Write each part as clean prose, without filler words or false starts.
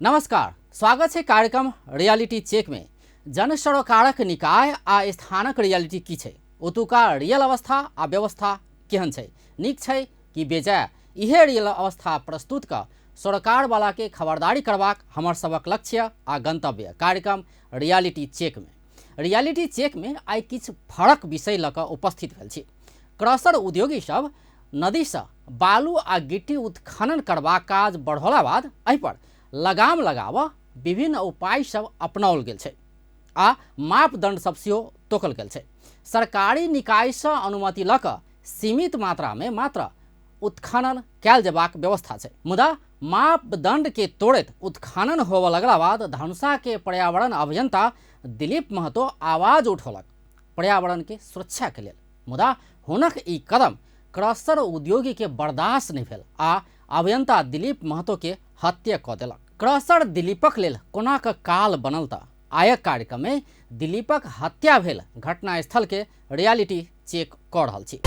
नमस्कार, स्वागत है कार्यक्रम रियालिटी चेक में। जन सरोकारक निकाय आ स्थानक रियालिटी की छै, ओतुका रियल अवस्था आ व्यवस्था केहन छै, नीक छै कि बेजाय, इहे रियल अवस्था प्रस्तुत कर सरोकार वाला के खबरदारी करबाक हमर सबक लक्ष्य आ गंतव्य कार्यक्रम रियालिटी चेक में। रियालिटी चेक में आई किछ फरक विषय लऽ कऽ उपस्थित भेल छी। क्रशर उद्योगी सब नदी से बालू आ गिट्टी उत्खनन करबाक काज बढ़ौला बाद एहि पर लगाम लगाव विभिन्न उपाय सब अपनाओल गेल छै आ मापदंड सब सेहो तोकल गेल छै। सरकारी निकाय से अनुमति लऽ कऽ सीमित मात्रा में मात्र उत्खनन कयल जेबाक व्यवस्था छै, मुदा मापदंड के तोड़ैत उत्खनन होबऽ लगला बाद धनुषा के पर्यावरण अभियंता दिलीप महतो आवाज उठौलक पर्यावरण के सुरक्षा के लेल, मुदा हुनक ई कदम क्रशर उद्योगी के बर्दाश्त नहीं भेल आ अभियंता दिलीप महतो के हत्या कऽ देलक। क्रशर दिलीपक लेल कोना कऽ काल बनल तऽ आयक कार्यक्रम में दिलीपक हत्या भेल घटना स्थल के रियालिटी चेक कऽ रहल छी।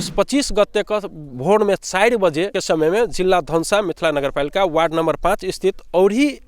उस 25 गते का भोर में 4 बजे के समय में जिला धनुषा मिथिला नगरपालिका वार्ड नंबर 5 स्थित औरी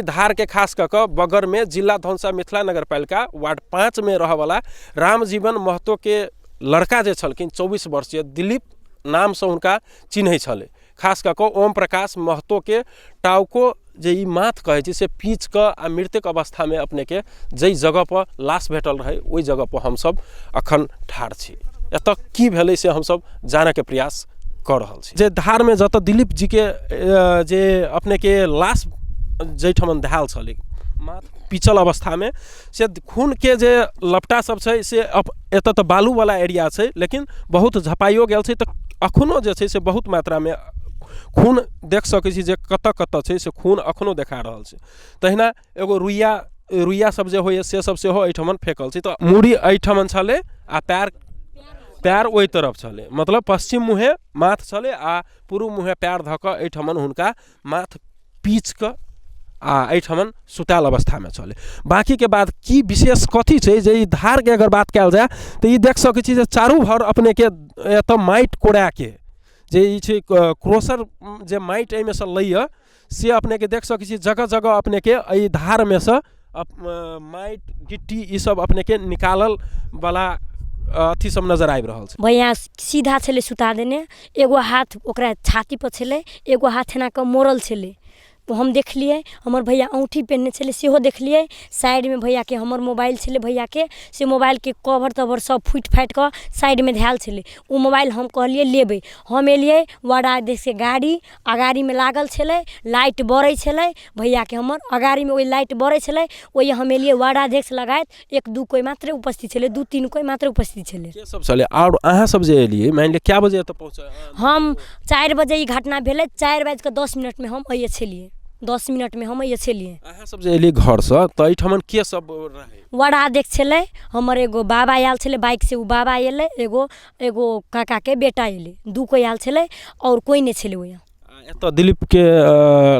धार के खास कर बगर में जिला धनुषा मिथिला नगरपालिका वार्ड 5 में रह वाला रामजीवन महतो के लड़का जे छलखिन 24 वर्षीय दिलीप नाम से उनका चिन्ह छले। खास कर ओम प्रकाश महतो के टाउको जे ई माथ कहे छै से पीच क आ मृतक अवस्था में अपने के जई जगह पर लाश भेटल रहे ओई जगह पर हम सब अखन ठाड़ छी। एतऽ की भेलै से हम सब जाने के प्रयास कर रहल छी। जे धार में जत दिलीप जी के जे अपने के लाश जैठमन देहाल छलै माथ पिचल अवस्था में से खून के जे लपटा सब छै से एतऽ तऽ बालू वाला एरिया छै, लेकिन बहुत झपाइयो गेल छै, तऽ अखनो जे छै से बहुत मात्रा में खून देख सकै छी जे कतऽ कतऽ छै से खून अखनो देखा रहल छै। तहिना एगो रुइया सब जे होइए से सब सेहो एहिठमन फेकल छै, तऽ मूड़ी एहिठमन छलै आ पैर ओहि तरफ छलै, मतलब पश्चिम मुहे माथ छलै आ पूर्व मुहे पैर धऽ कऽ एहिठमन हुनका माथ पीच कऽ आ एहिठमन सुताल अवस्था में छलै। बाकी के बाद की विशेष कथी छै जे ई धार के अगर बात कयल जाय तऽ ई देख सकै छी जे चारू भर अपने के एतऽ माटि कोड़ा के जे ई छै क्रशर जे माटि एहिमे से लैए से अपने के देख सकै छी जगह जगह अपने के एहि धार में से माटि गिट्टी ई सब अपने के निकालल वाला अथी सब नजर आबि रहल छै। भैया सीधा छले सुता देने, एगो हाथ ओकरा छाती पर छले, एगो हाथ एना के मोड़ल छले, तो हम देखलिए। हमर भैया औंठी पहनने छले सेहो देखलिए। साइड में भैया के हमर मोबाइल छले, भैया के से मोबाइल के कवर तवर सब फूट फाट के साइड में धैल छले। ओ मोबाइल हम कहलिए लेबे, हम एलिए वाड़ा देख से गाड़ी अगाड़ी में लागल छले, लाइट बरै छले, भैया के हमर अगाड़ी में ओई लाइट बरै छले, ओई हम एलिए वाड़ा देख से लगायत 1-2 कोई मात्र उपस्थित छले, 2-3 कोई मात्र उपस्थित छले। के सब छले और अहाँ सब जे एलिए मान ले क्या बजे एतऽ पहुंचे? हम 4 बजे ई घटना भेले, 4:10 में हम आइए छलिए, 10 मिनट में हम आइए छलिए। अहाँ सब जे एलिए घर से तऽ एहिठमन के सब रहे? वाड़ा देख छले, हमर एगो बाबा आयल छले बाइक से, उ बाबा एले, एगो काका के बेटा एले, 2 कोई आयल छले और कोई नहीं छले। ओया एतऽ दिलीप के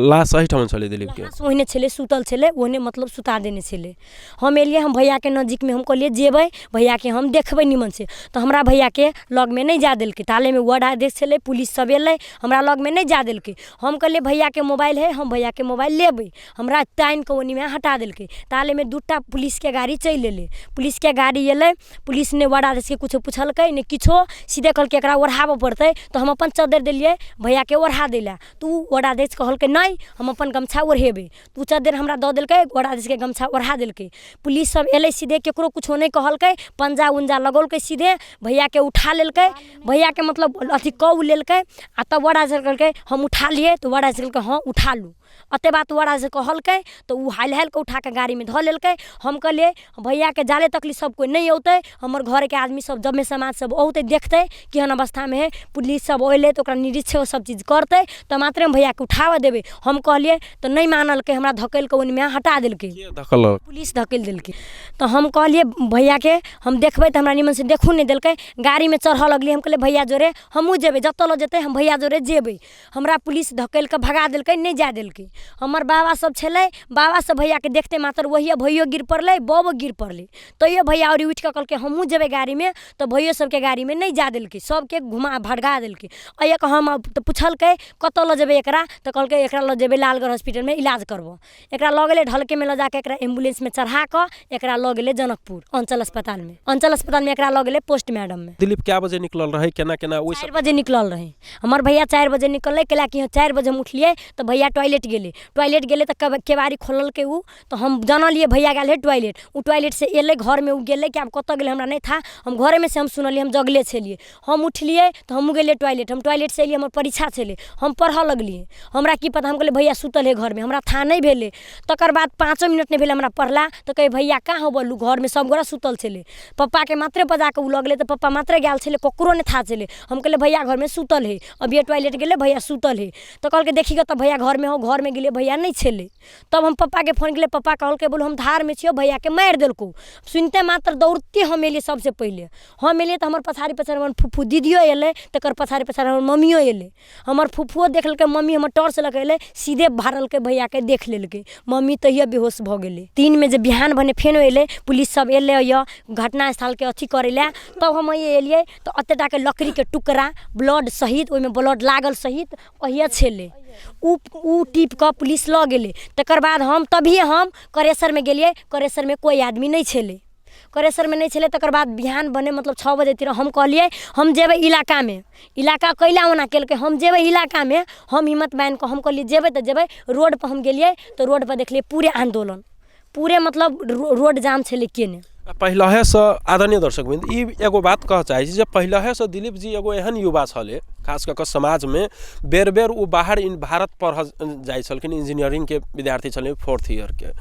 लाश एहिठमन छले, दिलीप के ओहने छले सुतल छले, ओहने मतलब सुता देने छले। हम एलिए, हम भैया के नजदीक में हम कहलिए जेबै भैया के हम देखबै निमन से, तो हमरा भैया के लग में नहीं जा देलके। ताले में वाड़ा देख छले, पुलिस सब एले, हमरा लग में नहीं जा देलके। हम कहलिए भैया के मोबाइल है, हम भैया के मोबाइल लेबै, हमरा ताइन के ओनी में हटा देलके। ताले में 2टा पुलिस के गाड़ी चल एले, पुलिस के गाड़ी एले, पुलिस ने वाड़ा देख के कुछ पूछलकै ने किछो, सीधे कहलकै एकरा ओढ़ाबऽ पड़तै, तो हम अपन चादर देलिए भैया के ओढ़ा देला। तू ओढ़ा देश कहलकै नहीं हम अपन गमछा ओढ़ेबे, तू चादर हमरा दऽ देलकै, ओढ़ा देश के गमछा ओढ़ा देलकै। पुलिस सब एले सीधे, केकरो कुछो नहीं कहलकै, पंजा उंजा लगौलकै, सीधे भैया के उठा लेलकै, भैया के मतलब अथी कौ लेलकै आ तब ओढ़ा देश कहलकै हम उठा लिए, तो ओढ़ा देश कहलकै हाँ उठा लू। अते बात वड़ा से कहलकै तो उ हाल के उठा के गाड़ी में धऽ लेलकै। हम कहलिए भैया के जाले तकली सब कोई नहीं औते, हमर घर के आदमी सब जब में समाज सब औते देखते केहन अवस्था में है, पुलिस सब ओइले तो ओकरा निरीक्षण सब चीज करते तो मात्र भैया के उठावा देबे। हम कहलिए तो नहीं मानलकै, हमरा धकेल के ओनिमे हटा देलकै, पुलिस धकेल देलकै। तो हम कहलिए भैया के हम देखबै तो हमरा निमन से देखू नहीं देलकै, गाड़ी में चढ़ लगली। हम कहलिए भैया जोरे हमहूँ जेबै, जतऽ लऽ जेतै हम भैया जोरे जेबै। हमरा पुलिस धकेल के भगा देलकै, नहीं जा देलकै। हमर बाबा सब छलै, बाबा सब भैया के देखते मात्र वही भैयो गिर पड़लै, बबो गिर पड़लै। तैयो भैया और उठ के कहलकै हमहूँ जेबै गाड़ी में, तो भैयो सबके गाड़ी में नहीं जा देलकै, सबके घुमा भड़गा देलकै। एक हम तो पूछलकै कतऽ लऽ जेबै एकरा, तो कहलकै एकरा लऽ जेबै लालगढ़ हॉस्पिटल में इलाज करबो। एकरा लऽ गेलै ढलके में लऽ जाके एकरा एम्बुलेंस में चढ़ा के एकरा लऽ गेलै जनकपुर अंचल अस्पताल में। अंचल अस्पताल में एकरा लऽ गेलै पोस्ट मैडम में। दिलीप क्या बजे निकलल रहे, केना केना? 4 बजे निकलल रहे हमर भैया, 4 बजे निकललै। कैला कि 4 बजे हम उठलिए तो भैया टॉयलेट गेले तो केवाड़ी खोलल के उ, तो हम जानलिए भैया गेल है टॉयलेट। उ टॉयलेट से एले घर में, उ गेले कि आब कतऽ गेले हमरा नहीं था। हम घरे में से हम सुनलिए, हम जगले छलिए। हम उठलिए तो हम गेलिए टॉयलेट, हम टॉयलेट से एलिए, हमर परीक्षा छलै, हम पढ़ऽ लगलिए। हमरा की पता, हम कहलिए भैया सुतल है घर में, हमरा था नहीं भेले। तकर बाद 5 मिनट नहीं भेले हमरा पढ़ला तो कहे भैया कहाँ हो बोलू, घर में सब गोरा सुतल छलै। पप्पा के मात्रे पर जाके उ लगले तो पप्पा मात्रे गेल छलै, ककरो नहीं था छलै। हम कहलिए भैया घर में सुतल है, अभी टॉयलेट गेले भैया सुतल है। तो कहलकै देखी तो भैया घर में हो, घर में गेलिए भैया नहीं छलै। तब हम पप्पा के फोन केलिए, पप्पा कहलकै बोलो हम धार में छियो, भैया के मारि देलको। सुनते मात्र दौड़ते हम एलिए, सबसे पहले हम एलिए तो हमर पछाड़ी हमर फुफू दीदियो एले, तकर पछाड़ी हमर मम्मियो एले। हमर फुफुओ देखलकै, मम्मी हमर टॉर्च लगेले, सीधे भारलकै भैया के देख लेलकै। मम्मी तहिया बेहोश भ गेलै। 3 में जे बिहान भने फेनो एले, पुलिस सब एले घटना स्थल के अथी करे ला। तब हम एलिए तो अतेटा के लकड़ी के टुकड़ा ब्लड सहित, ओइमे ब्लड लागल सहित ओहिया छलै। उ टिप के पुलिस लऽ गेलै। तकर बाद हम तभी हम करेसर में गेलिए, करेसर में कोई आदमी नहीं छलै, करेसर में नहीं छलै। तकर बाद बिहान बने मतलब 6 बजे तिर हम कहलिए हम जेबै इलाका में। इलाका कैला ओना केलकै, हम जेबै इलाका में। हम हिम्मत बांध के हम कहलिए जेबै तो जेबै। रोड पर हम गेलिए तो रोड पर देखलिए पूरे आंदोलन, पूरे मतलब रोड जाम छलै केने। पहिलहे से आदरणीय दर्शकबिंद ई एगो बात कह चाहे छी, जे पहिलहे से दिलीप जी एगो एहन युवा छले, खास कऽ समाज में बेर बेर उ बाहर भारत पढ़ जाइ छलखिन, इंजीनियरिंग के विद्यार्थी छलखिन 4th ईयर के।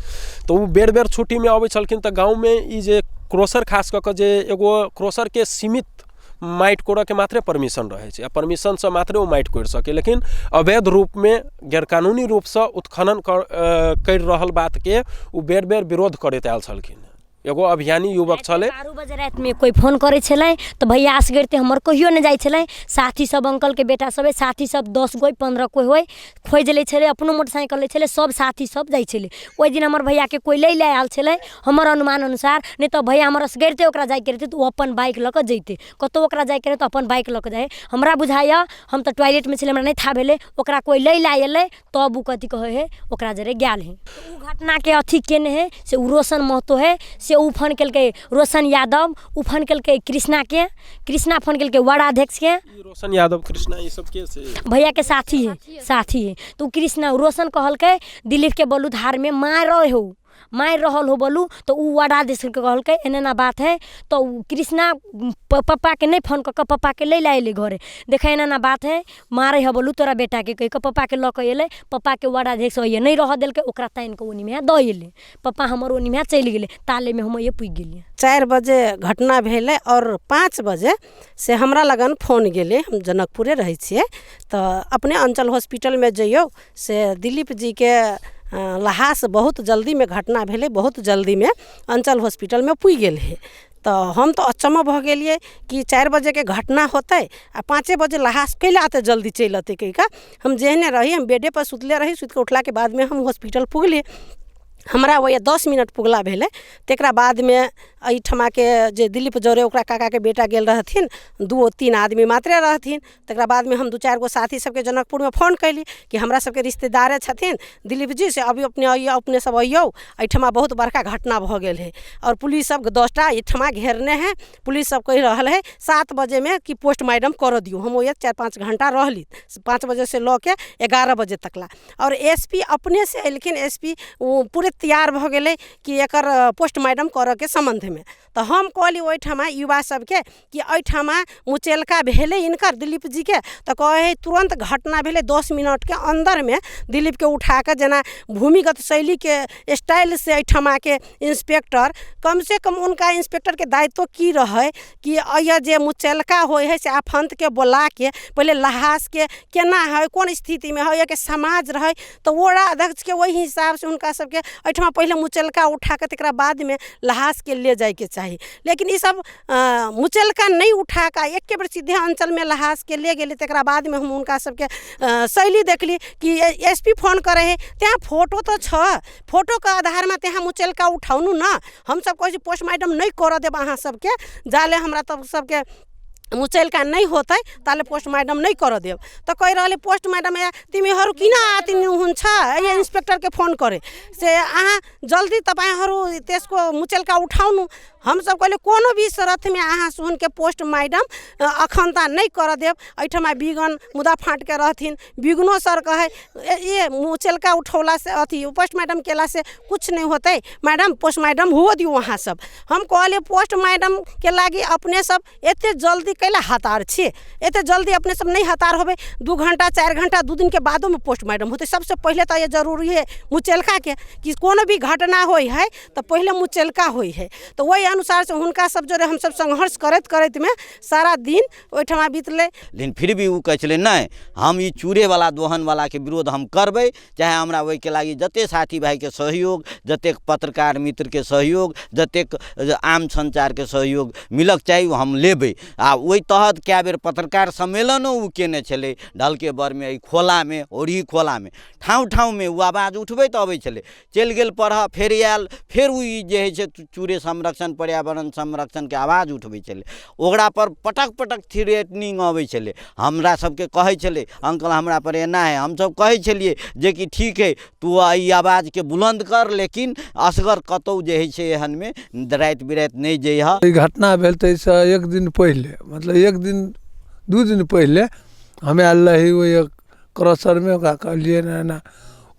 तो उ बेर बेर छुट्टी में अबै छलखिन तो गाँव में ई जे क्रोसर, खास कऽ जे एगो क्रोसर के सीमित माइट कोड़े के मात्रे परमिशन रहे छै, परमिशन से मात्रे वो माइट कोड़ सके। लेकिन अवैध रूप में गैरकानूनी रूप से उत्खनन कर रहल बात के उ बेर बेर विरोध करैत आयल छलखिन। एगो अभियानी युवक छले। 12 बजे रात में कोई फोन करे छलै तो भैया असगरते हमर कहियो नहीं जाय छलै। साथी सब अंकल के बेटा सब, साथी सब 10 कोई 15 कोई होय, खोज ले छलै, अपनो मोटरसाइकिल ले छलै, सब साथी सब जाय छलै। ओइ दिन हमर भैया के कोई ले आयल छलै, हमर अनुमान अनुसार। नहीं तो भैया हमर असगरते ओकरा जाय के रहते तो अपन बाइक ल के जैते, कतो ओकरा जाय के रहते तो अपन बाइक ल के जाय। हमरा बुझाया हम तो टॉयलेट में छलै, हमरा नहीं था भेले, ओकरा कोई ले आयले तब उ कथि कहे है ओकरा जरे गेल है। उ घटना के अथी केने है से उ रोशन महतो है, से उ फोन केलकै रोशन यादव, उ फोन केलकै कृष्णा के, कृष्णा फोन केलकै वार्ड अध्यक्ष के। रोशन यादव कृष्णा ये सब के से भैया के साथी है। तो कृष्णा रोशन कहलकै दिलीप के बोलू धार में मार रहल हो बोलू। तो उ वार्ड अध्यक्ष के कहलकै एना ना बात है। तो कृष्णा पप्पा के नहीं फोन कर, पप्पा के ले आइले घरे, देखा एना ना बात है, मारे है बोलू तोरा बेटा के, कह के पप्पा के ल के एले। पप्पा के वार्ड अध्यक्ष ये नहीं रह देलकै, ओकरा ताइन के ओनी में द एले। पप्पा हमर ओनी में चल गेले, ताले में हम ये पुग गेलिए। 4 बजे घटना भेले और 5 बजे से हमरा लगन फोन गेले। हम जनकपुरे रहे छिए तो अपने अंचल हॉस्पिटल में जइयो से दिलीप जी के लहास बहुत जल्दी में घटना भेले, बहुत जल्दी में अंचल हॉस्पिटल में पुग गेल है। तो हम तो अचम्म भ गेलिए कि 4 बजे के घटना होते आ 5 बजे लहास कैले आते जल्दी चल आते। कही का हम जेहने रही, हम बेडे पर सुतले रही, सुत के उठला के बाद में हम हॉस्पिटल पुगलिए। हमरा वो 10 मिनट पुगला भेले। तकरा बाद में एहिठमा के जे दिलीप जौरे ओकरा काका के बेटा गेल रहथिन, 2-3 आदमी मात्रे रहथिन। तकरा बाद में हम 2-4 गो साथी सबके जनकपुर में फोन कैली कि हमरा सबके रिश्तेदारे छथिन दिलीप जी, से अभी अपने सब अइयो, एहिठमा बहुत बड़का घटना भ गेल है और पुलिस सब 10टा एहिठमा घेरने हैं। पुलिस सब कह रहल है 7 बजे में कि पोस्टमार्टम कर दियो। हम वो 4-5 घंटा रहली, 5 बजे से ल के 11 बजे तकला। और एसपी अपने से एलखिन, एसपी पूरे तैयार भ गेलै कि एकर पोस्टमार्टम करऽ के संबंध में। तो हम कहली ओहिठमा युवा सबके कि एहिठमा मुचेलका भेलै इनकर दिलीप जी के, तो कहे तुरंत घटना भेलै 10 मिनट के अंदर में दिलीप के उठा के जेना भूमिगत शैली के स्टाइल से एहिठमा के इंस्पेक्टर, कम से कम उनका इंस्पेक्टर के दायित्व की रहे कि यह जे मुचेलका होय है से आफंत के बोला के पहले लहास के केना है, कौन स्थिति में है, के समाज रहे, तो वोड़ा अध्यक्ष के वही हिसाब से उनका सबके एहिठमा पहले मुचेलका उठा के तकरा बाद में लहास के ले जाए के चाहिए। लेकिन ये सब मुचेलका नहीं उठा का एक के बेर सीधे अंचल में लहास के ले गेले। तकरा बाद में हम उनका सबके शैली देखली कि एसपी फोन करे है, त्या फोटो तो छ, फोटो के आधार में त्या मुचेलका उठाउनु न, हम सब कहे पोस्टमार्टम नहीं कर देब अहाँ सबके, जाले हमरा तब सबके मुचेलका नहीं होते ताले पोस्टमार्टम नहीं कर देव। तो कह रहे पोस्टमार्टम तिमीहरू किन आतिनु हुन्छ, ये इंस्पेक्टर के फोन करे से अहाँ जल्दी तपाईहरू त्यसको मुचेलका उठाउनु। हम सब कहले कोनो भी शर्त में अहाँ सुन के पोस्टमार्टम अखनता नहीं कर देव। एठमा बिगन मुदा फाँट के रहथिन, बिगनो सर कहे ये मुचेलका उठौला से अथी पोस्टमार्टम केला से कुछ नहीं होते, मैडम पोस्टमार्टम हो दियो वहाँ सब। हम कहले पोस्टमार्टम के लागी अपने सब एते जल्दी कैला हतार छे, एते जल्दी अपने सब नहीं हतार होबे, 2 घंटा 4 घंटा 2 दिन के बादों में पोस्टमार्टम होते। सबसे पहले तो ये जरूरी है मुचेलका के कि कोनो भी घटना होई है तो पहले मुचेलका होई है। तो वही अनुसार से हुनका सब जो हम सब संघर्ष करत करत में सारा दिन ओहिठमा बीतले। लेकिन फिर भी वो कह चले नहीं, हम ये चूरे वाला दोहन वाला के विरोध हम करबे, चाहे हमरा वही के लागी जते साथी भाई के सहयोग, जते पत्रकार मित्र के सहयोग, जते आम संचार के सहयोग मिलक चाहिए वो हम लेबे। आ वही तहत क्या बेर पत्रकार सम्मेलन वो केने छले ढलके बर में, खोला में और ही खोला में ठाव ठाव में वो आवाज उठबे तो अबै छले, चल गेल पढ़ फेर आयल, फिर वो जे है से चूरे संरक्षण पर्यावरण संरक्षण के आवाज उठबे छले, ओकरा पर पटक पटक थ्रेटनिंग अबै छले। हमरा सबके कहे छले अंकल हमरा पर एना है, हम सब कहे छलिए जे कि ठीक है तू ई आवाज के बुलंद कर, लेकिन असगर कतौ जे है से एहन में रात बिरात नहीं जइहा। घटना भेल त एक दिन पहले, मतलब 1 दिन 2 दिन पहले हमें आल रही वो एक क्रॉसर में कहलिए ना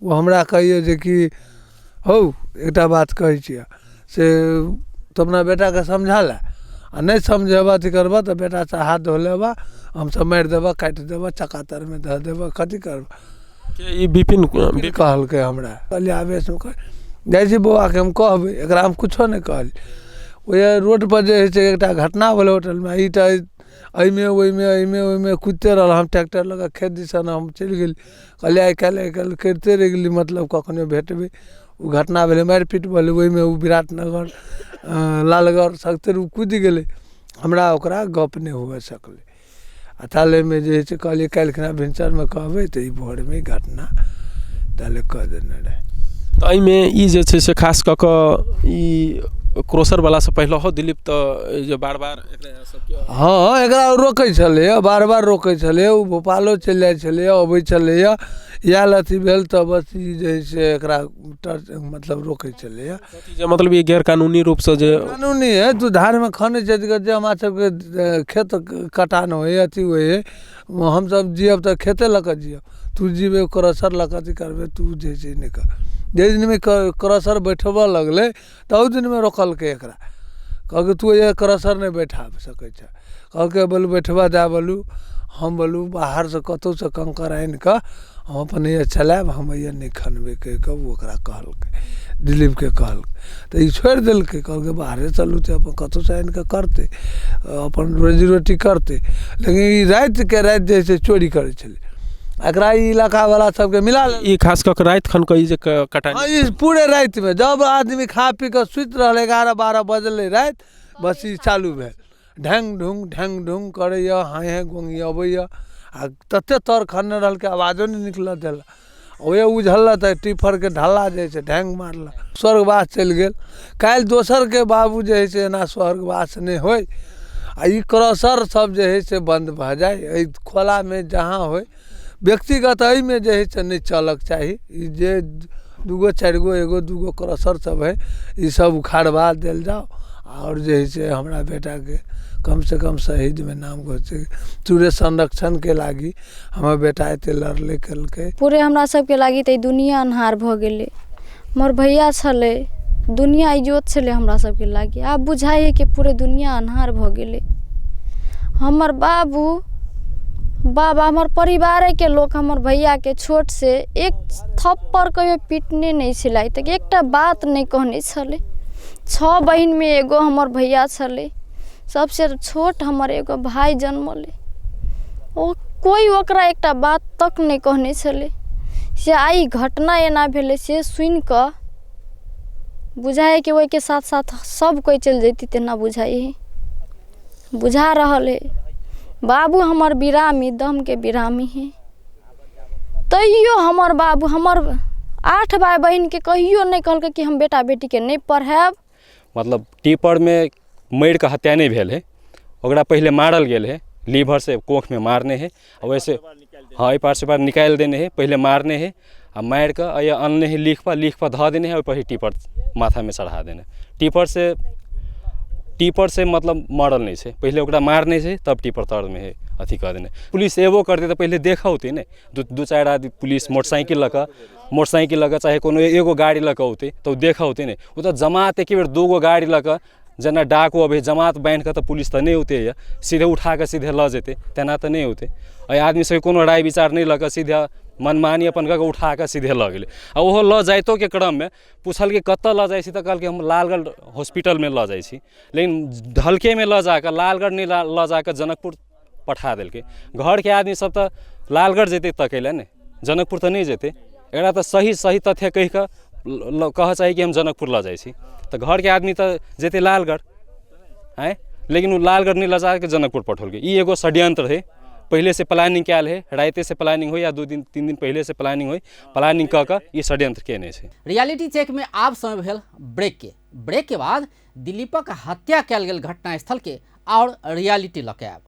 वो हमरा कहिए जे कि हौ एकटा बात कहै छियै से तो अपना बेटा के समझा ला, आ नहीं समझेबा तो करबा तो बेटा से हाथ धो लेबा, हम सब मारि देबा, काटि देबा, चकातर में धऽ देबा, कथी करबा। ई विपिन कहलकै हमरा, कहलिए आवेश में जाइ छी बौआ के हम कहबै, एकरा हम कुछो नहीं कहली। ओहि रोड पर जे है से एकटा घटना भेल होटल में, ईटा एहिमे ओहिमे कुदते रहल, हम ट्रैक्टर लगा खेत दिसन हम चलि गेली, कहलिए आइ काल्हि करिते रहि गेली, मतलब कखनो भेटबै। वो घटना भेलै, मारिपीट भेलै, ओहिमे ओ विराटनगर लालगढ़ सगतर ओ कूदि गेलै, हमरा ओकरा गप नहीं हुए सकलै। आ ताले में जे है से कहलिए काल्हिखना भिनसरमे कहबै तऽ ई भोरमे घटना ताले कह देने रहे। तो एहिमे ई जे छै से खास कऽ कऽ ई क्रॉसर वाला से पहले हो दिलीप तो जो बार बार हाँ एकरा रोकै छलै, बार बार रोकै छलै, ओ भोपालो चलि जाइ छलै, अबै छलै, इएह अथी भेल तऽ बस ई जे है से एकरा मतलब रोकै छलै। मतलब ये गैर कानूनी रूप से जे कानूनी है, तू धार में खने छै जे हमरा सबके खेत कटान होय अथी होय, हम सब जियब तऽ खेते लऽ कऽ जियब, तू जीबे क्रॉसर लऽ कऽ अथी करबे, तू जे छै नहीं कर। जे दिन में क्रॉसर बैठबऽ लगलै तऽ ओहि दिन में रोकलकै एकरा, कहलकै तू ये क्रॉसर नहीं बैठा सकै छै, कहलकै बोलू बैठबा जा, बोलू हम बोलू बाहर से कतौ से कंकर आनि कऽ हम अपन ये चलायब, हम ये नहीं खनबे कहि कऽ वो ओकरा कहलकै, दिलीप के कहलकै। तऽ ई छोड़ि देलकै, कहलकै बाहरे चलू तऽ अपन कतौ से आनि कऽ करतै, अपन रोजी रोटी करतै। लेकिन ई राति के राति जे छै चोरी करै छलै, एकरा इलाका वाला सबके मिला ई खास कऽ के राति खन कई जे कटाई ई पूरे राति में जब आदमी खा पी के सुति रहल 11-12 बजले राति, बस ई चालू भेल, ढैंग ढुंग करैया, हाँ गोंगी अबैया, आ तते तर खनने रहल के आवाजो नहीं निकल दिल, ओहे उझल तऽ टिफर के ढल्ला जे छै ढैंग मारल, स्वर्गवास चलि गेल। काल्हि दोसर के बाबू जे है से एना स्वर्गवास नहीं होय, आ ई क्रॉसर सब जे है से बंद भऽ जाय, एहि खोला में जहाँ होय व्यक्तिगत में जे है से नहीं चलक चाहिए। जे 2 4 1 2 क्रॉसर सब है ये सब उखाड़वा दिल जाओ, और जे है से हमरा बेटा के कम से कम शहीद में नाम घोषित, चूरे संरक्षण के लागी हमर बेटा एते लड़ले कलकै। पूरे हमरा सब के लागी त दुनिया अन्हार भ गेलै, मोर भैया छले, दुनिया इजोत छले हमरा सबके लागे। आब बुझाइए कि पूरे दुनिया अन्हार भ गेले। हमर बाबा हमर परिवार के लोग हमर भैया के छोट से एक थप्पड़ कहियो पीटने नहीं छलै, तक एकटा बात नहीं कहने छले। 6 बहिन में एगो हमर भैया छले, सबसे छोट हमर एगो भाई जन्मले। ओ कोई ओकरा एकटा बात तक नहीं कहने छले। से आई घटना एना भेले से सुन क बुझाए कि ओई के साथ साथ सब कोई चल जैती तेना बुझाई बुझा रहल है। बाबू हमर बिरामी दम के बिरामी है, तैयो हमर बाबू हमर 8 भाई बहन के कहियो नहीं कहल कि हम बेटा बेटी के नहीं पढ़ाब। मतलब टिपर में मर के हत्या नहीं भेल है, ओकरा पहले मारल गेल है, लीवर से कोख में मारने है, और वैसे हाँ एहि पार से पार निकाल देने है, पहले मारने है आ मार के अनने है लिख पर धऽ देने है, और टिपर माथा में चढ़ा देने। टिपर से मतलब मरल नहीं है, पहले ओकरा मारने से तब टिपर तर में है अथी कर देने। पुलिस एबो करते तो पहले देखा होते ने, 2-4 आदमी पुलिस मोटरसाइकिल लऽ चाहे कोनो एगो गाड़ी लऽ होते तो देखा होते ने। वो तो जमात एक बेर 2 गो गाड़ी लऽ जना डाकू अभी जमात बांध के तो पुलिस तो नहीं होते है, सीधे उठा के सीधे लऽ जेते, तेना तो नहीं होते। आदमी सब कोनो राय विचार नहीं लऽ सीधे मनमानी अपन कऽ उठा के सीधे लऽ गेले। आ ओहो लऽ जाइतो के क्रम में पूछल कि कतऽ लऽ जाइ छी तऽ कहल कि हम लालगढ़ हॉस्पिटल में लऽ जाइ छी, लेकिन ढलके में लऽ जाकर लालगढ़ नहीं लऽ जाकर जनकपुर पठा देलकै। घर के आदमी सब तो लालगढ़ जेते तकैले ने, जनकपुर तो नहीं जेते। एकरा तो सही तथ्य कहि के कह चाही कि हम जनकपुर लऽ जाइ छी, तो घर के आदमी तो जेते लालगढ़ हैं, लेकिन वो लालगढ़ नहीं लऽ जाके जनकपुर पठौलकै। ई एगो षड्यंत्र है, पहले से प्लानिंग कैल है, राइते से प्लानिंग हो या 2-3 दिन पहले से प्लानिंग हो, प्लानिंग कऽ के ई षड्यंत्र केने छै। रियलिटी चेक में आब समय भेल ब्रेक के बाद दिलीपक हत्या कयल गेल घटना स्थल के और रियलिटी लऽ के आयब।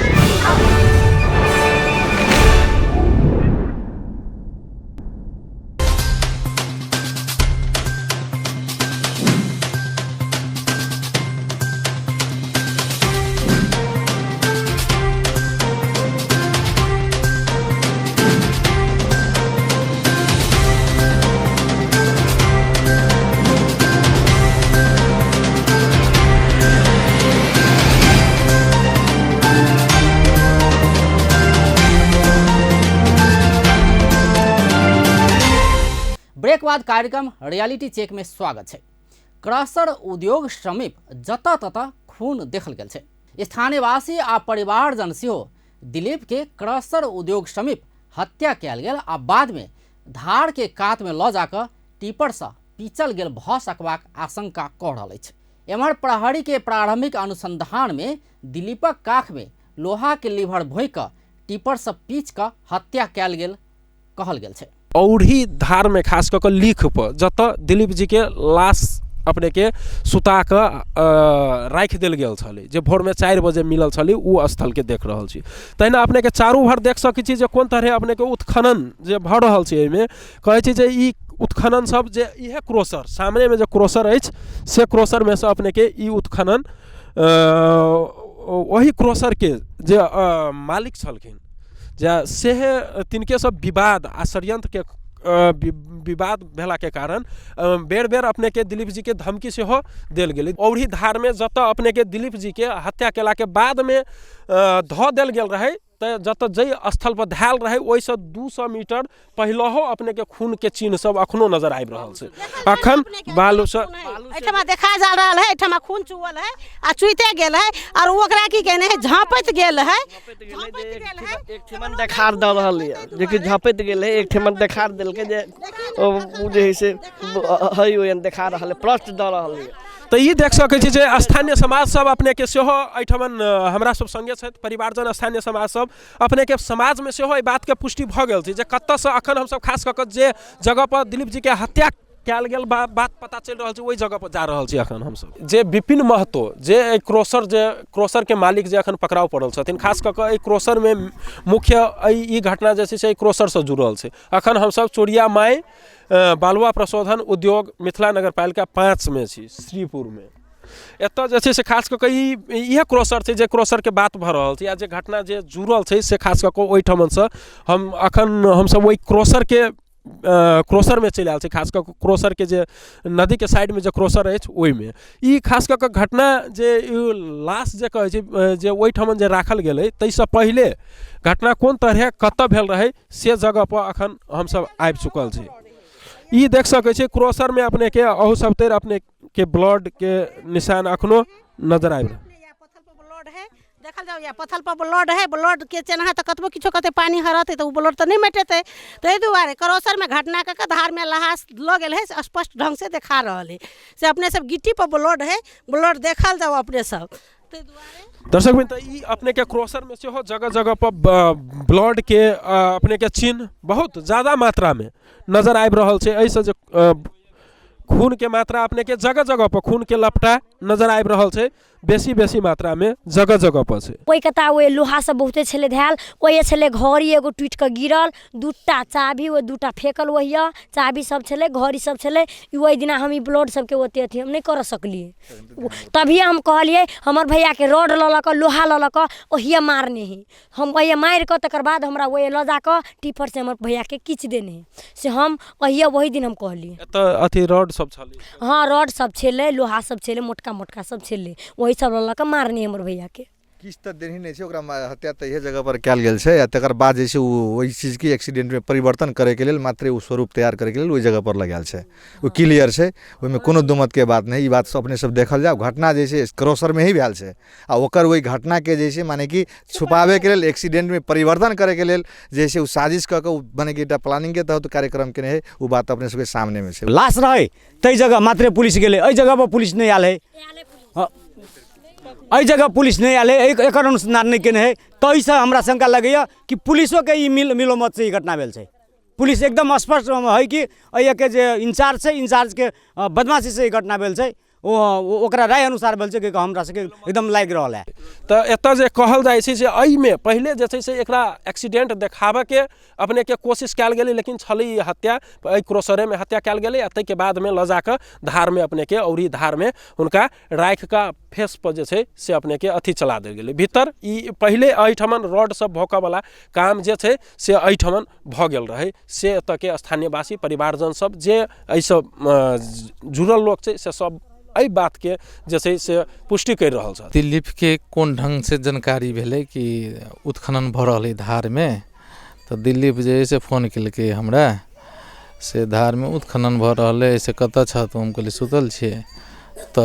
ब्रेक बाद कार्यक्रम रियलिटी चेक में स्वागत है। क्रशर उद्योग समीप जत तत खून देखल गेल छै। स्थानीयवासी आ परिवारजन सेहो दिलीप के क्रशर उद्योग समीप हत्या कयल गेल आ बाद में धार के कात में लऽ जाकर टिपर से पीचल गेल भऽ सकबाक आशंका कऽ रहल अछि। एम्हर प्रहरी के प्रारंभिक अनुसंधान में दिलीपक काख में लोहा के लीवर भोंकि कऽ टिपर से पीच कऽ हत्या कयल गेल कहल गेल छै। औढ़ी धार में खास कर लिख पर जत दिलीप जी के लाश अपने के सुता के राख देल गेल छले, जे भोर में 4 बजे मिलल छले, उ स्थल के देख रहल छी। तहिना अपने के चारू भर देख सकै छी जे कोन तरह अपने के उत्खनन जे भऽ रहल छै। एहिमे कहै छी जे ई उत्खनन सब जे इहे क्रोसर सामने में जे क्रोसर अछि से क्रोसर में से अपने के ई उत्खनन वही क्रोसर के जे मालिक छलखिन से तिनके सब विवाद आ षड्यंत्र के विवाद भेला के कारण बेर बेर अपने के दिलीप जी के धमकी से हो देल गेल। औढ़ी धार में जत अपने के दिलीप जी के हत्या केला के बाद में धऽ देल गेल रहे, तो जत जई स्थल पर धैल रहे ओइसे 200 मीटर पहिलहो अपने के खून के चिन्ह सब अखनो नजर आबि रहल छै। अखन बालू से एठमा देखा जा रहल है, एठमा खून चुअल है आ चुइते गेल है और ओकरा की कहने है झांपत गेल है। एक ठेमन देखार द रहल है, जे कि झांपत गेल है, एक ठेमन देखार देलके जे उ जे है से हई ओयन देखा रहल है, प्रश्न द रहल है। तो ये देख सकै छी जे स्थानीय समाज सब अपने के सेहो एठमन हमरा सब संगे छथि, परिवारजन स्थानीय समाज सब अपने के समाज में सेहो ई बात के पुष्टि भऽ गेल छै जे कतऽ से अखन हम सब खास कऽ के जे जगह पर दिलीप जी के हत्या कयल गेल बात पता चलि रहल छै ओहि जगह पर जा रहल छी। अखन हम सब जे विपिन महतो जे क्रोसर के मालिक जे अखन पकड़ाव पड़ल छथिन, खास कऽ के क्रोसर में मुख्य ई घटना जे छै से क्रोसर से जुड़ल छै। अखन हम सब चोरिया माय बालुआ प्रशोधन उद्योग मिथिला नगर पालिका 5 में छी, श्रीपुर में। एतऽ जे छै से खास कऽ के इहे क्रोसर छै जे क्रोसर के बात भऽ रहल छै, आ जे घटना जे जुड़ल छै से खास कऽ के ओहिठमन से हम अखन हमसब ओहि क्रोसर के क्रोसर में चलि आयल छै, खास कऽ कऽ क्रोसर के जे नदी के साइड में जे क्रोसर अछि ओहिमे ई खास कऽ कऽ घटना जे लाश जे कहै छै जे ओहिठमन जे राखल गेलै ताहिसँ पहिले घटना कोन तरह कतऽ भेल रहै से जगह पर अखन हमसब आबि चुकल छी। ई देख सकै छी क्रोसर में अपने के अहू सब तर अपने के ब्लड के निशान अखनो नजर आबि रहल। देखल जाओ या पत्थर पर ब्लड है, ब्लड के चेन्हा तो कतबो किछो कहते पानी हरते तो ब्लड तो नहीं मेटेते। ताहि दुआरे क्रोसर में घटना के धार में लहास लग गेल है, स्पष्ट ढंग से देखा रहल है से अपने सब गिट्टी पर ब्लड है, ब्लड देखल जाओ अपने सब। ताहि दुआरे दर्शक मित्र ई अपने के क्रोसर में से हो जगह जगह पर ब्लड के अपने के चिन्ह बहुत ज़्यादा मात्रा में नजर आबि रहल छै। एहिसँ जे खून के मात्रा अपने के जगह जगह पर खून के लपटा नजर आबि रहल छै, बेसी मात्रा में जगह जगह पर छै। ओहि कता ओहि लोहा सब बहुते छले धैल, ओहि छले घड़ी एगो टूट के गिरल, दूटा चाभी ओ दूटा फेकल, वही चाभी सब छले, घड़ी सब छले। ओहि दिना हम ई ब्लड सबके ओते अथी हम नहीं कर सकलिए। तभी हम कहलिए हमर भैया के रड ललक लोहा ललक ओहिए मारने ही हम वही मार के तकर बाद हमरा वही ल जाकर टिफर से हमर भैया के किच देने से हम वही दिन हम कहलिए। एतऽ अथी रड सब छले, हाँ रड सब छले, लोहा सब छले, मोटका मोटका सब छले, वही सब ललक मारने हमर भैया के। किछ तऽ देर ही नहीं छै, ओकरा हत्या तऽ इहे जगह पर कयल गेल छै। तकर बाद जे छै ओहि चीज के एक्सीडेंट में परिवर्तन करे के लेल मात्र ओ स्वरूप तैयार करे के लेल ओहि जगह पर लगायल छै, ओ क्लियर छै, ओहिमे कोनो दुमत के बात नहीं। ई बात अपने सब देखल जाओ घटना जे छै क्रोसर में ही भेल छै आ ओकर ओहि घटना के जे छै माने कि छुपावे के लेल एक्सीडेंट में परिवर्तन करे के लेल जे छै ओ साजिश कऽ के माने कि एकटा प्लानिंग के तहत कार्यक्रम केने है, ओ बात अपने सबके सामने में छै। लाश रहे तई जगह मात्र पुलिस गेले, एहि जगह पर पुलिस नहीं आयल है, एहि जगह पुलिस नहीं आयल है, एकर अनुसंधान नहीं केने है। ताहिसँ हमरा शंका लगैया कि पुलिसो के ई मिलोमत से ई घटना भेल छै। पुलिस एकदम स्पष्ट है कि एहि के जे इंचार्ज छै, इंचार्ज के बदमाशी से ई घटना भेल छै, ओकरा राय अनुसार भेल छै कि हमरा सबके एकदम लागि रहल है। तऽ एतऽ जे कहल जाइ छै जे एहिमे पहिले जे छै से एकरा एक्सीडेंट देखाबऽ के अपने के कोशिश कयल गेलै, लेकिन छलै ई हत्या एहि क्रोसरे में हत्या कयल गेलै आ ताहिके बादमे लऽ जाकऽ धारमे अपने के औरी धारमे हुनका राखि कऽ फेस पर जे छै से अपने के अथी चला देल गेलै भीतर। ई पहिले एहिठमन रॉड सब भोंकऽ वाला काम जे छै से एहिठमन भऽ गेल रहै से एतऽ के स्थानीयवासी परिवारजन सब जे एहिसँ जुड़ल लोक छै से सब एहि बात के जे छै से पुष्टि कर रहल छै। दिलीप के कोन ढंग से जानकारी भेलै कि उत्खनन भऽ रहल है धार में, तो दिलीप जे है से फोन केलकै हमरा से धार में उत्खनन भऽ रहल है, से कतऽ छ तो हम कहलिए सुतल छियै, तो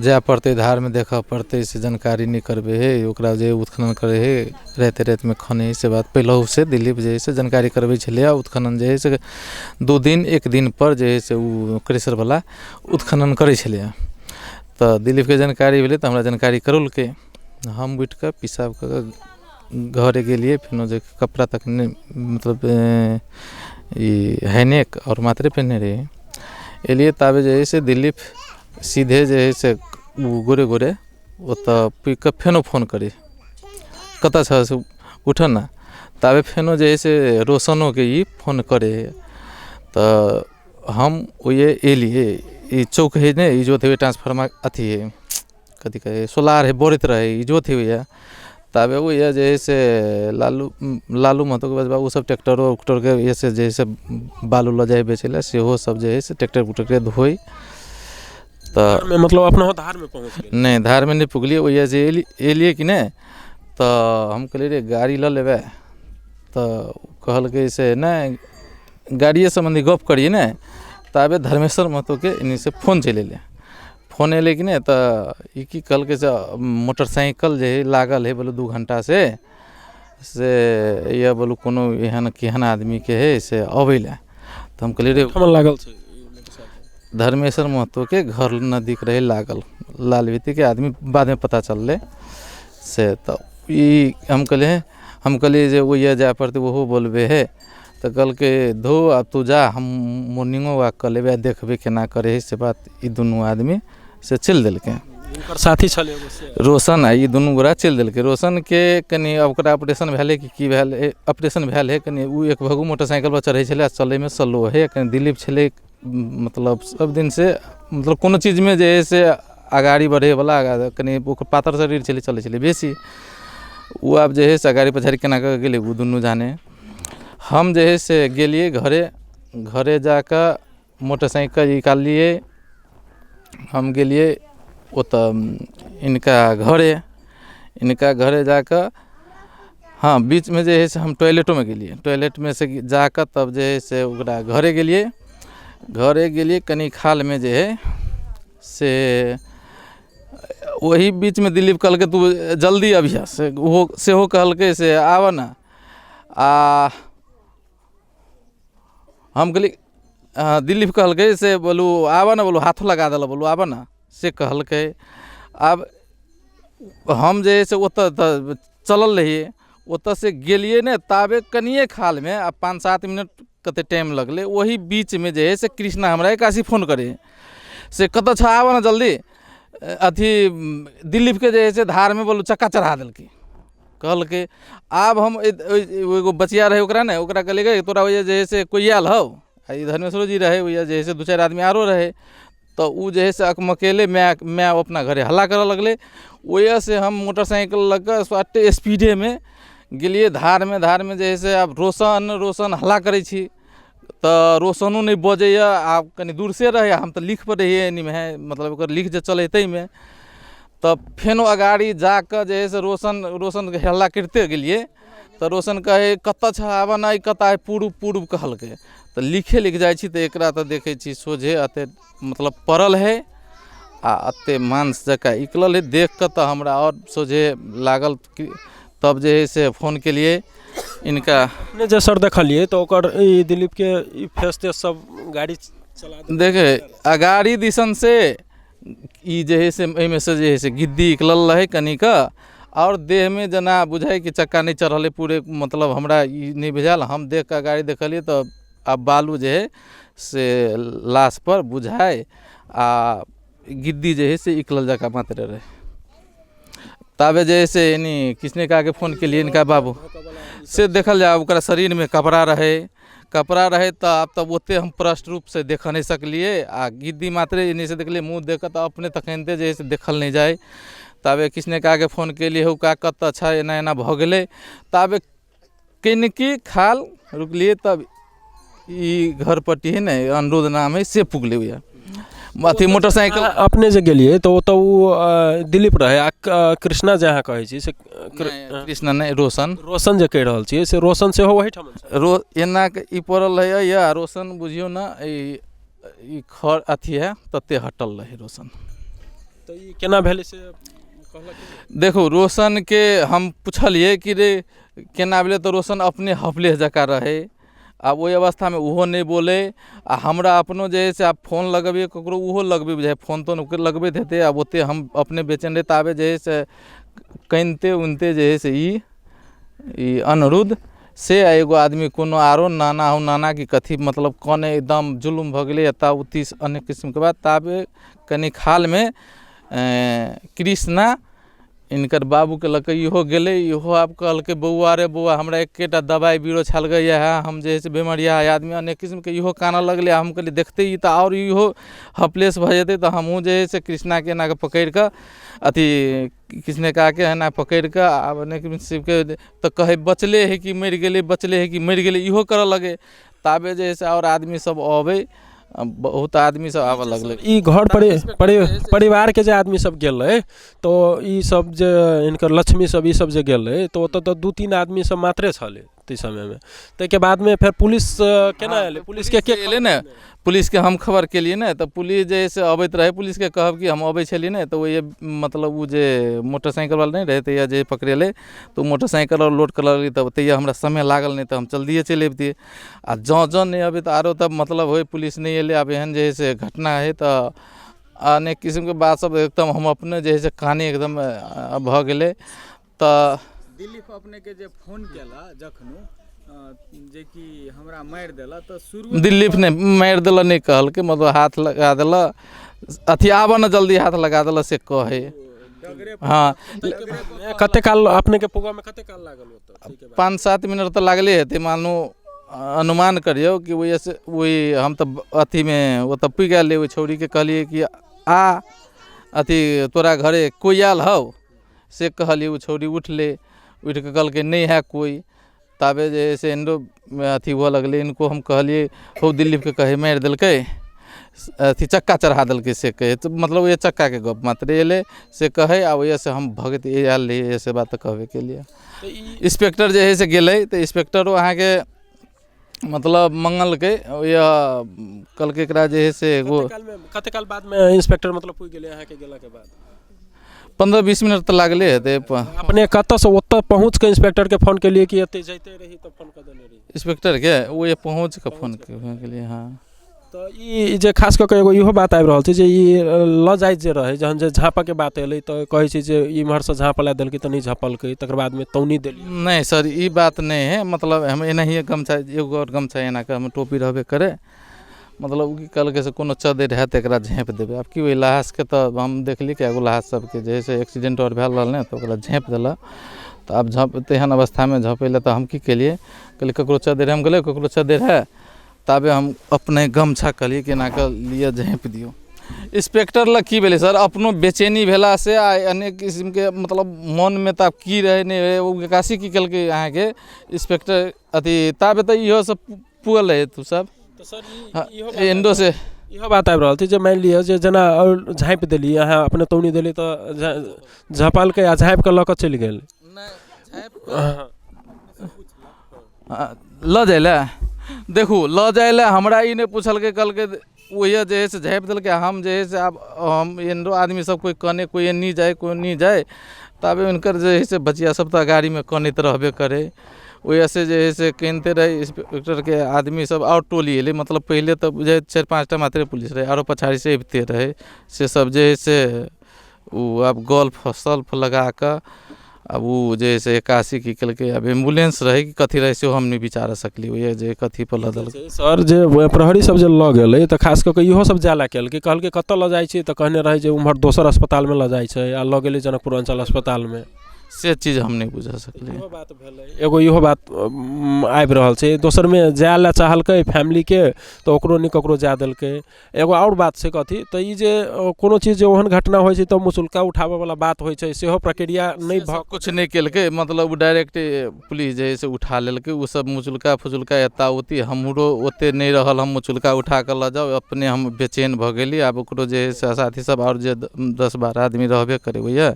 जाय पड़ते धार में देखऽ पड़ते, से जानकारी नहीं करबे है ओकरा जे उत्खनन करे है रात में खने से बात पहले से दिलीप जे है से जानकारी करबे छले। उत्खनन जे है से 2 दिन 1 दिन पर जे है से क्रेशर वाला उत्खनन करे छले, तो दिलीप के जानकारी भेले तो हमरा जानकारी करौलके। हम उठ के पिसाब के घरे गेलिए, फिर जे कपड़ा तक मतलब हैनेक और मात्रे पहने रहे एलिए, ताबे जे है से दिलीप सीधे जे है से गोरे गोरे ओतऽ पिकअप फेनो फोन करे कतऽ छ से उठ ना, ताबे फेनो जे है से रोशनो के ई फोन करे। तो हम ओए एलिए, ई चौक है ने ई जो थे ट्रांसफार्मर अथी है कथी कहे सोलार है बोरत रहे ई जो थे हुआ, ताबे वो ये जे है से लालू महतो के बाद वो सब ट्रैक्टर उक्टर के ये से जे से बालू ल जाए बेचेला से हो सब जे है से ट्रैक्टर उक्टर के धोई। तो मतलब अपना धार में पहुंच गए नहीं, धार में नहीं पुगलिए, वो ये जे एलिए कि नहीं, तो हम कहलिए रे गाड़ी ल लेबे, तो कहल के से नहीं गाड़िए संबंधी गप करिए ना, ताबे धर्मेश्वर महतो के इन्हीं से फोन चले ले, फोन एले कि नहीं, तो ई की कहल के से मोटरसाइकिल जे है लागल है बोलो 2 घंटा से ये बोलो कोनो एहन केहन आदमी के है से अबैला। तो हम कहलिए रे लागल छै धर्मेश्वर महतो के घर नजदीक रहे लागल, लालवीती के आदमी बाद में पता चलले से। तो ई हम कहलिए जे वो ये जाए पड़ते वो बोलबे है, तो कल के धो अब तू जा हम मॉर्निंगो वॉक कर लेबे देखबे केना करे है से बात। ई दुनू आदमी से चल देलके, साथी छले रोशन आ ई दुनू गोरा चल देलके। रोशन के कनी ओकरा ऑपरेशन भेले कि भेल ऑपरेशन भेल है, कनी उ एक भगु मोटरसाइकिल पर चढ़े छले, चले में स्लो है। कनी दिलीप छले मतलब सब दिन से मतलब कोनो चीज में जे है से आगाड़ी बढ़े वाला, कनी ओकर पातर शरीर छले, चले छले बेसी। उ आब जे है से आगाड़ी पछाड़ी केना के गेले उ दुनू जाने। हम जे है से गेलिए घरे, घरे जाकर मोटरसाइकिल निकालिए, हम गेलिए इनका घरे जाकर, हाँ बीच में जो है से हम टॉयलेटों में गेलिए, टॉयलेट में से जाकर तब जो है से ओकरा घरे गेलिए कनी खाल में जो है से वही बीच में दिलीप कहल के तू जल्दी अभिया से सेहो कहल के से आवा ना, हम कहली दिलीप कहल के से बोलू आवा ना, बोलू हाथों लगा दिल, बोलू आवा ना से कहल के। अब हम जे से ओतऽ चलल रहिए, ओतऽ से गेलिए ने ताबे कनिए खाल में अब 5-7 मिनट कते टाइम लगले, वही बीच में जे है से कृष्णा हमरा एकासी फोन करे से कत छ आवा ना जल्दी, अथी दिलीप के जे है से धार में बोलू चक्का चढ़ा दिल के कहल के। आब हम एगो बचिया रहे ओकरा ने, ओकरा कहले गए तोरा वजह जे है से कोई आयल हौ, धर्मेश्वरो जी रहे वजह जे है से 2-4 आदमी आरो रहे, तो उ जे है से अकमकेले मैं अपना घरे हल्ला करे लगले। वजह से हम मोटरसाइकिल लग कर स्वाटे स्पीडे में गेलिए धार में जे है से अब रोशन हल्ला करे छी, तो रोशनो नहीं बजे, आप कनी दूर से रहे, हम तो लिख पर रहिए में मतलब लिख जे चलते में, तब फेनो अगाड़ी जाकर जे है से रोशन हल्ला करते गेलिए, तो रोशन कहे कत छ आवा ना, कत है पूर्व कहल के, तो लिख जाए छी, तो एकरा तो देखे छी सोझे अते मतलब पड़ल है आ अते मांस जका निकलल है, देख कर तो हमरा और सोझे लागल। तब जे है से फोन के लिए इनका अपने जे सर देखलिए तो ओकर दिलीप के फेस ते सब गाड़ी चला देखे अगाड़ी दिशन से ई जे है से एमे से जे है से गिद्दी निकलल रहे कनी का, और देह में जना बुझाई कि चक्का नहीं चढ़ल पूरे, मतलब हमरा ई नहीं बुझाल। हम देख कर गाड़ी देखलिए तो अब बालू जे है से लाश पर बुझाए आ गिद्दी जे है से निकलल जका मात्र रहे। ताबे जे है से यानी किसने कहा के फ़ोन के लिए इनका बाबू से देखल जाए ओकरा शरीर में कपड़ा रहे तो अब तब ओते हम स्पष्ट रूप से देख नहीं सकलिए, आ गिद्दी मात्रे इन्हीं से देखलिए मुँह देख तो अपने तखनते जे है से देखल नहीं जाए। ताबे किसने कहा के फ़ोन के लिए का कत अच्छा एना भ गए, ताबे कनिकी खाल रुकलिए, तब ई घर पट्टी है न अनुरोध नाम है से पुगले हुआ अथी मोटरसाइकिल अपने जे गेलिए तो दिलीप रहे आ कृष्णा जहाँ कहे छी से कृष्णा नहीं रोशन जे कह रहल छी से रोशन से हो वही ठम एना ई पड़ल है या रोशन बुझियो ना ई खर अथी है तते हटल रहे रोशन। तो ई केना भेले से देखो रोशन के हम पूछलिए कि रे केना भेले, तो रोशन अपने हफले जका रहे, आ वही अवस्था में उहो नहीं बोले, आ हमरा अपनो जे है से आप फोन लगबे ककरो उहो लगबे बुझाए, फोन तो लगबे थे, अब ओते हम अपने बेचैन रहे, ताबे जे है से कनते उनते जे है से ई अनिरुद्ध से एगो आदमी कोनो आरो नाना की कथी मतलब कौन एकदम जुलुम भ गए एता उती अनेक किस्म के बात। ताबे कनी खाल में कृष्णा इनकर बाबू के लक इहो गेले, इहो आप कहल के बउआ रे बउआ हमरा एकेटा दवाई बीरो छाल गई है, हम जे से बेमारिया है आदमी अनेक किस्म के इहो काना लगले। हम कहली देखते ही तो और इहो हपलेस भ जेते, तो हमहूँ जे से कृष्णा के एना के पकड़ के अथी किसने कहा के एना पकड़ के आब अनेक किस्म के तो कहे बचले है कि मर गेले इहो कर लगे। ताबे जे से और आदमी सब अबे, बहुत आदमी सब आवे लगले। ई घर परिवार के जे आदमी सब गेल रहे तो ई सब जे इनकर लक्ष्मी सब ई सब जे गेल रहे तो ओतऽ तो 2-3 आदमी सब मात्रे छले ते समय में। ताके बाद में फिर पुलिस केना आले, पुलिस के एले ने, पुलिस के हम खबर के लिए ना, तो पुलिस जैसे अबैत रहे पुलिस के कहब कि हम अबै छलिए ना, तो ये मतलब वो जे मोटरसाइकिल वाला नहीं रहे तैया जे पकड़ेले तो मोटरसाइकिल और लोड कर लगली, तब तैया हमरा समय लागल नहीं तो हम जल्दिए चलि अबितिए। आ जँ नहीं अबे तो आरो तब मतलब हो पुलिस नहीं एले। अब एहन जे है से घटना है तो अनेक किस्म के बात सब एकदम हम अपने जे है से कहानी एकदम भ गेले। तो दिलीप अपने के जे फोन केला जखनो जे कि हमरा मार देला तो शुरू दिलीप ने मार देला नहीं कहल के, मतलब हाथ लगा देला अथी आवा ना जल्दी हाथ लगा देला से कहे। हाँ कते काल अपने के पुगा में कते काल लागल होता? 5-7 मिनट तो लागले हेते, मानो अनुमान करियो कि वही हम तो अथी में वो तब पी गए, वो छौरी के कहलिए कि आ अथी तोरा घरे कोई आल हौ से कहलिए, वो छौरी उठले, उठ के कहल के नहीं है कोई। ताबे जे है से एंडो में अथी हुआ लगले। इनको हम कहलिए हो दिलीप के कहे मारि देलकै, अथी चक्का चढ़ा देलकै से कहे, तो मतलब ये चक्का के गप मात्र एले से कहे आ वजह से हम भगत आयल रही ऐसे बात कहबे के लिए। इंस्पेक्टर जे है से गेलै तो इंस्पेक्टरो अहाँ के मतलब मंगल के या कल के एकरा जे है से एगो कते काल बाद में इंस्पेक्टर मतलब पुइ गेलै अहाँ के गेला के बाद 15-20 मिनट तो लागले हेतै। अपने कत से ओतऽ पहुँच के इंस्पेक्टर के फोन के लिए कि एते जैते रही तो फोन कर देले रही इंस्पेक्टर के वो ये पहुँच के फोन के लिए। हाँ तो ई जे खास कऽ के एगो इहो बात आबि रहल छै जे ई ल जाइत जे रहै जहन जे झाँपऽ के बात एलै तऽ कहै छै जे इम्हर से झाँपला देलकै तऽ नहि झाँपलकै तकर बाद में तौनी देली। नहीं सर ये बात नहीं है, मतलब हम एनाहिए गमछा एगो और गमछा एना के हम टोपी रहबे करे, मतलब कल के से कोनो चदर है तो एकरा झाँप देबै। अब की लहास के तो हम देखली कि एगो लहास सबके जैसे एक्सीडेंट और भेल रहल ने तो ओकरा झाँप देलक। तो अब झाँप तेहन अवस्था में झाँपै तो हम की केलिए, कहलिए ककरो चदर हम गेलै ककरो चदर है ताबे हम अपने गमछा कहलिए कि एना के लिए झाँप दियो। इंस्पेक्टर लग की भेलै सर अपनो बेचैनी भेला से आ अनेक किस्म के मतलब मन में तब की रहे नहीं रहे वो काशी की केलकै अहाँ के इंस्पेक्टर अथी ताबे तो इहो सब पुगल रहे तू सब। तो सर एंडो से इहो बात आबि रहल छै जे मानि लिअ जे जेना झाँपि देली अहाँ अपने तौनी देली तऽ झाँपलकै आ झाँपि कऽ लऽ कऽ चलि गेल ल जाए ला। देखू ल जाए ला हमरा ई नहीं पूछलकै, कहलकै वही जे है से झाँपि देलकै। हम जे है से अब हम एंडो आदमी सब कोई कने कोई नहीं जाए कोई नहीं जाए तबे उनकर जे है से बचिया सब तो गाड़ी में कनैत रहबे करे। वजह से जे है से केनते रहे इंस्पेक्टर के आदमी सब और टोली एले, मतलब पहले तो बुझे 4-5टा मात्रे पुलिस रहे और पछाड़ी से अबते रहे से सब जे है से वो अब गोल्फ सल्फ लगा कर अब वो जैसे 81 की केलकै। अब एम्बुलेंस रहे कि कथी रहे से हम नहीं विचार सकली वही जे कथी पर लदल। सर जे प्रहरी सब जे लऽ गेलै तऽ खास कऽ के इहो सब जाला केलकै, कहलकै कतऽ लऽ जाइ छै तऽ कहने रहे जे उम्हर दोसर अस्पताल में लऽ जाइ छै आ लऽ गेलै जनकपुर अंचल अस्पताल में। से चीज हम नहीं बुझा सकली। इहो बात भेलै एगो इहो बात आबि रहल छै दोसर में जाय ला चाहलकै फैमिली के तऽ ओकरो नहीं ककरो जाय देलकै। एगो और बात छै कथी तऽ ई जे कोनो चीज जे ओहन घटना होइ छै तऽ मुचुल्का उठाबे वाला बात होइ छै सेहो प्रक्रिया नहीं भ कुछ नहीं केलकै, मतलब डायरेक्ट पुलिस जे है से उठा लेलकै। वो सब मुचुल्का फुचुल्का एता ओती हमरो ओते नहीं रहल, हम मुचुल्का उठा कर ल जाओ अपने हम बेचैन भ गेली। आब ओकरो जे है से साथी सब और जे 10-12 आदमी रहबे करे भैया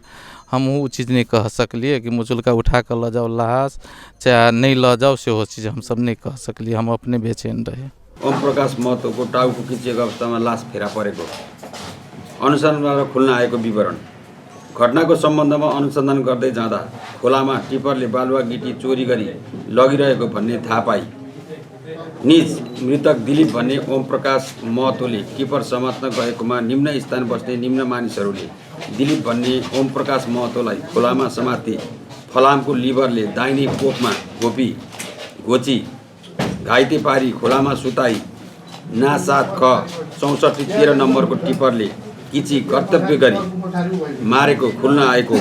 हम वो चीज़ नहीं कह सकलिए कि मुचुल्का उठा कर ल जाओ लाश चाहे नहीं ल जाओ से वो चीज़ हम सब नहीं कह सकलिए, हम अपने बेचैन रहे। ओम प्रकाश महतोको टाउको खिचिएको अवस्थामा लास फेला परेको अनुसन्धानबाट खुल्न आएको विवरण। घटनाको सम्बन्धमा अनुसन्धान गर्दै जाँदा खोलामा टिपरले बालुवा गिटी चोरी गरी लगिरहेको भन्ने थाहा पाई निज मृतक दिलीप भन्ने ओम प्रकाश महतोले टिपर समात्न गएकोमा निम्न स्थान बस्ने निम्न मानिसहरूले दिलीप भन्ने ओम प्रकाश महतोलाई खोलामा समाते फलामको लिभरले दाहिने कोखमा घोची घाइते पारी खोलामा सुताई ना 7 ख 64 13 नम्बरको टिपरले किची कर्तव्य गरी मारेको खुल्न आएको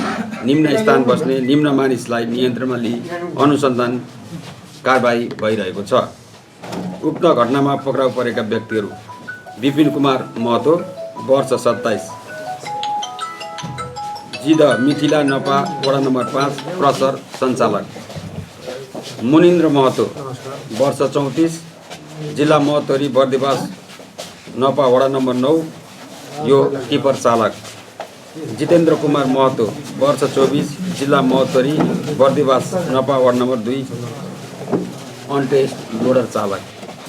निम्न स्थान बस्ने निम्न मानिसलाई नियन्त्रणमा लिई अनुसन्धान कारबाही भइरहेको छ। उक्त घटनामा पक्राउ परेका व्यक्तिहरू विपिन कुमार महतो वर्ष 27 जिद मिथिला नपा वडा नम्बर 5 क्रसर सञ्चालक, मुनिन्द्र महतो वर्ष 34 जिल्ला महतरी बर्दिवास नपा वडा नम्बर 9 यो टिपर चालक, जितेन्द्र कुमार महतो वर्ष 24 जिल्ला महतरी बर्दिवास नपा वार्ड नम्बर 2 अनटेस्ट लोडर चालक।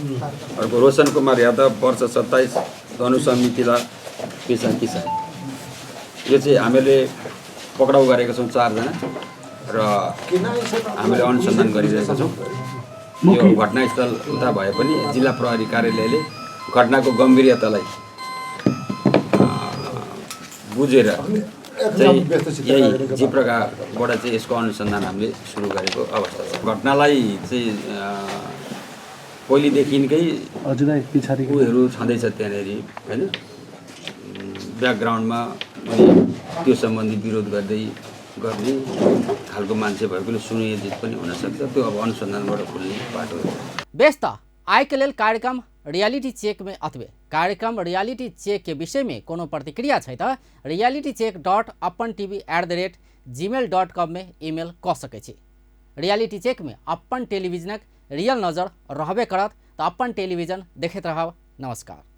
अर्को रोशन कुमार यादव वर्ष 27 धनुषा मिथिला पेसा किसान। यो चाहिँ हामीले पक्राउ गरेका छौँ 4 जना र हामीले अनुसन्धान गरिरहेका छौँ। यो घटनास्थल उता भए पनि जिल्ला प्रहरी कार्यालयले घटनाको गम्भीरतालाई बुझेर चाहिँ यही जे प्रकारबाट चाहिँ यसको अनुसन्धान हामीले सुरु गरेको अवस्था छ। घटनालाई चाहिँ पहिलेदेखिकै उयोहरू छँदैछ त्यहाँनिर होइन, ब्याकग्राउन्डमा त्यो सम्बन्धी विरोध गर्ने खालको मान्छे भएकोले सुनियोजित पनि हुनसक्छ। त्यो अब अनुसन्धानबाट खुल्ने बाटो हो। व्यस्त आय के लेल कार्यक्रम रियलिटी चेक में अथवे कार्यक्रम रियलिटी चेक के विषय में कोनो प्रतिक्रिया है तो reality check.apantv@gmail.com में ईमेल क सकै छी। रियलिटी चेक में अपन टेलीविजनक रियल नज़र रहबे करत। तो अपन टेलीविजन देखते रहब। नमस्कार।